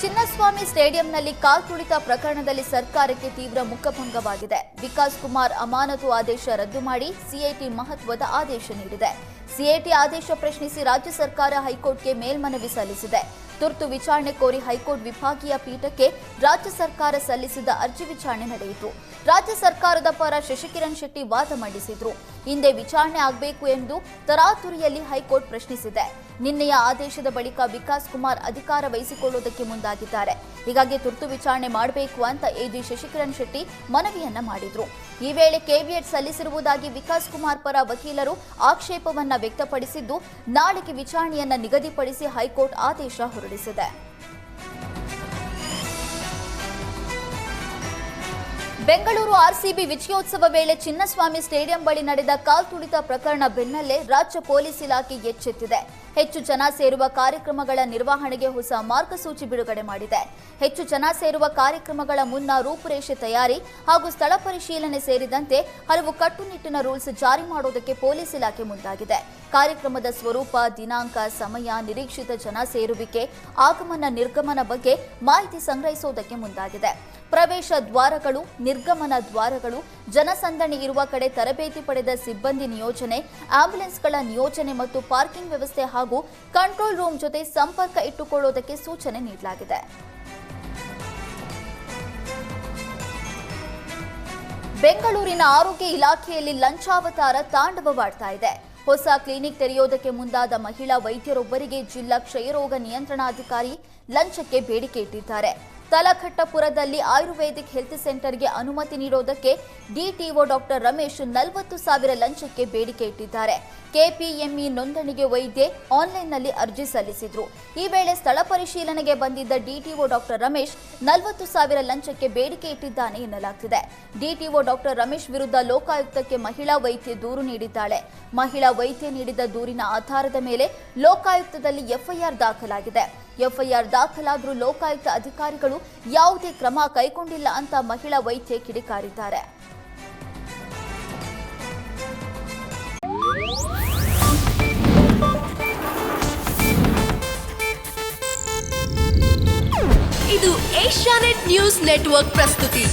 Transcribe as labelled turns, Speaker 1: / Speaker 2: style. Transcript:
Speaker 1: ಚಿನ್ನಸ್ವಾಮಿ ಸ್ಟೇಡಿಯಂನಲ್ಲಿ ಕಾಲ್ತುಳಿತ ಪ್ರಕರಣದಲ್ಲಿ ಸರ್ಕಾರಕ್ಕೆ ತೀವ್ರ ಮುಖಭಂಗವಾಗಿದೆ. ವಿಕಾಸ್ ಕುಮಾರ್ ಅಮಾನತು ಆದೇಶ ರದ್ದು ಮಾಡಿ ಸಿಐಟಿ ಮಹತ್ವದ ಆದೇಶ ನೀಡಿದೆ. ಸಿಐಟಿ ಆದೇಶ ಪ್ರಶ್ನಿಸಿ ರಾಜ್ಯ ಸರ್ಕಾರ ಹೈಕೋರ್ಟ್ಗೆ ಮೇಲ್ಮನವಿ ಸಲ್ಲಿಸಿದೆ. ತುರ್ತು ವಿಚಾರಣೆ ಕೋರಿ ಹೈಕೋರ್ಟ್ ವಿಭಾಗೀಯ ಪೀಠಕ್ಕೆ ರಾಜ್ಯ ಸರ್ಕಾರ ಸಲ್ಲಿಸಿದ ಅರ್ಜಿ ವಿಚಾರಣೆ ನಡೆಯಿತು. ರಾಜ್ಯ ಸರ್ಕಾರದ ಪರ ಶಶಿಕಿರಣ್ ಶೆಟ್ಟಿ ವಾದ ಮಂಡಿಸಿದ್ರು. ಹಿಂದೆ ವಿಚಾರಣೆ ಆಗಬೇಕು ಎಂದು ತರಾತುರಿಯಲ್ಲಿ ಹೈಕೋರ್ಟ್ ಪ್ರಶ್ನಿಸಿದೆ. ನಿನ್ನೆಯ ಆದೇಶದ ಬಳಿಕ ವಿಕಾಸ್ ಕುಮಾರ್ ಅಧಿಕಾರ ವಹಿಸಿಕೊಳ್ಳುವುದಕ್ಕೆ ಮುಂದಾಗಿದ್ದಾರೆ. ಹೀಗಾಗಿ ತುರ್ತು ವಿಚಾರಣೆ ಮಾಡಬೇಕು ಅಂತ ಎಜಿ ಶಶಿಕಿರಣ್ ಶೆಟ್ಟಿ ಮನವಿಯನ್ನ ಮಾಡಿದ್ರು. ಈ ವೇಳೆ ಕೆವಿಯಟ್ ಸಲ್ಲಿಸಿರುವುದಾಗಿ ವಿಕಾಸ್ ಕುಮಾರ್ ಪರ ವಕೀಲರು ಆಕ್ಷೇಪವನ್ನ ವ್ಯಕ್ತಪಡಿಸಿದ್ದು, ನಾಳೆಗೆ ವಿಚಾರಣೆಯನ್ನ ನಿಗದಿಪಡಿಸಿ ಹೈಕೋರ್ಟ್ ಆದೇಶ ಹೊರಡಿಸಿದೆ. ಬೆಂಗಳೂರು ಆರ್ಸಿಬಿ ವಿಜಯೋತ್ಸವ ವೇಳೆ ಚಿನ್ನಸ್ವಾಮಿ ಸ್ಟೇಡಿಯಂ ಬಳಿ ನಡೆದ ಕಾಲ್ತುಳಿತ ಪ್ರಕರಣ ಬೆನ್ನಲ್ಲೇ ರಾಜ್ಯ ಪೊಲೀಸ್ ಇಲಾಖೆ ಎಚ್ಚೆತ್ತಿದೆ. ಹೆಚ್ಚು ಜನ ಸೇರುವ ಕಾರ್ಯಕ್ರಮಗಳ ನಿರ್ವಹಣೆಗೆ ಹೊಸ ಮಾರ್ಗಸೂಚಿ ಬಿಡುಗಡೆ ಮಾಡಿದೆ. ಹೆಚ್ಚು ಜನ ಸೇರುವ ಕಾರ್ಯಕ್ರಮಗಳ ಮುನ್ನ ರೂಪುರೇಷೆ ತಯಾರಿ ಹಾಗೂ ಸ್ಥಳ ಪರಿಶೀಲನೆ ಸೇರಿದಂತೆ ಹಲವು ಕಟ್ಟುನಿಟ್ಟಿನ ರೂಲ್ಸ್ ಜಾರಿ ಮಾಡುವುದಕ್ಕೆ ಪೊಲೀಸ್ ಇಲಾಖೆ ಮುಂದಾಗಿದೆ. ಕಾರ್ಯಕ್ರಮದ ಸ್ವರೂಪ, ದಿನಾಂಕ, ಸಮಯ, ನಿರೀಕ್ಷಿತ ಜನ ಸೇರುವಿಕೆ, ಆಗಮನ ನಿರ್ಗಮನ ಬಗ್ಗೆ ಮಾಹಿತಿ ಸಂಗ್ರಹಿಸುವುದಕ್ಕೆ ಮುಂದಾಗಿದೆ. ಪ್ರವೇಶ ದ್ವಾರಗಳು, ನಿರ್ಗಮನ ದ್ವಾರಗಳು, ಜನಸಂದಣಿ ಇರುವ ಕಡೆ ತರಬೇತಿ ಪಡೆದ ಸಿಬ್ಬಂದಿ ನಿಯೋಜನೆ, ಆಂಬ್ಯುಲೆನ್ಸ್ಗಳ ನಿಯೋಜನೆ ಮತ್ತು ಪಾರ್ಕಿಂಗ್ ವ್ಯವಸ್ಥೆ ಹಾಗೂ ಕಂಟ್ರೋಲ್ ರೂಮ್ ಜೊತೆ ಸಂಪರ್ಕ ಇಟ್ಟುಕೊಳ್ಳುವುದಕ್ಕೆ ಸೂಚನೆ ನೀಡಲಾಗಿದೆ. ಬೆಂಗಳೂರಿನ ಆರೋಗ್ಯ ಇಲಾಖೆಯಲ್ಲಿ ಲಂಚಾವತಾರ ತಾಂಡವವಾಡ್ತಾ ಇದೆ. ಹೊಸ ಕ್ಲಿನಿಕ್ ತೆರೆಯೋದಕ್ಕೆ ಮುಂದಾದ ಮಹಿಳಾ ವೈದ್ಯರೊಬ್ಬರಿಗೆ ಜಿಲ್ಲಾ ಕ್ಷಯರೋಗ ನಿಯಂತ್ರಣಾಧಿಕಾರಿ ಲಂಚಕ್ಕೆ ಬೇಡಿಕೆ ಇಟ್ಟಿದ್ದಾರೆ. ತಲಘಟ್ಟಪುರದಲ್ಲಿ ಆಯುರ್ವೇದಿಕ್ ಹೆಲ್ತ್ ಸೆಂಟರ್ಗೆ ಅನುಮತಿ ನೀಡೋದಕ್ಕೆ ಡಿಟಿಒ ಡಾಕ್ಟರ್ ರಮೇಶ್ 40,000 ಲಂಚಕ್ಕೆ ಬೇಡಿಕೆ ಇಟ್ಟಿದ್ದಾರೆ. ಕೆಪಿಎಂಇ ನೋಂದಣಿಗೆ ವೈದ್ಯೆ ಆನ್ಲೈನ್ನಲ್ಲಿ ಅರ್ಜಿ ಸಲ್ಲಿಸಿದ್ರು. ಈ ವೇಳೆ ಸ್ಥಳ ಪರಿಶೀಲನೆಗೆ ಬಂದಿದ್ದ ಡಿಟಿಒ ಡಾಕ್ಟರ್ ರಮೇಶ್ 40,000 ಲಂಚಕ್ಕೆ ಬೇಡಿಕೆ ಇಟ್ಟಿದ್ದಾನೆ ಎನ್ನಲಾಗ್ತಿದೆ. ಡಿಟಿಒ ಡಾಕ್ಟರ್ ರಮೇಶ್ ವಿರುದ್ಧ ಲೋಕಾಯುಕ್ತಕ್ಕೆ ಮಹಿಳಾ ವೈದ್ಯೆ ದೂರು ನೀಡಿದ್ದಾಳೆ. ಮಹಿಳಾ ವೈದ್ಯೆ ನೀಡಿದ ದೂರಿನ ಆಧಾರದ ಮೇಲೆ ಲೋಕಾಯುಕ್ತದಲ್ಲಿ ಎಫ್ಐಆರ್ ದಾಖಲಾಗಿದೆ. ಎಫ್ಐಆರ್ ದಾಖಲಾದರೂ ಲೋಕಾಯುಕ್ತ ಅಧಿಕಾರಿಗಳು ಯಾವುದೇ ಕ್ರಮ ಕೈಗೊಂಡಿಲ್ಲ ಅಂತ ಮಹಿಳಾ ವೈದ್ಯೆ ಕಿಡಿಕಾರಿದ್ದಾರೆ.
Speaker 2: ಇದು ಏಷ್ಯಾನೆಟ್ ನ್ಯೂಸ್ ನೆಟ್ವರ್ಕ್ ಪ್ರಸ್ತುತಿ.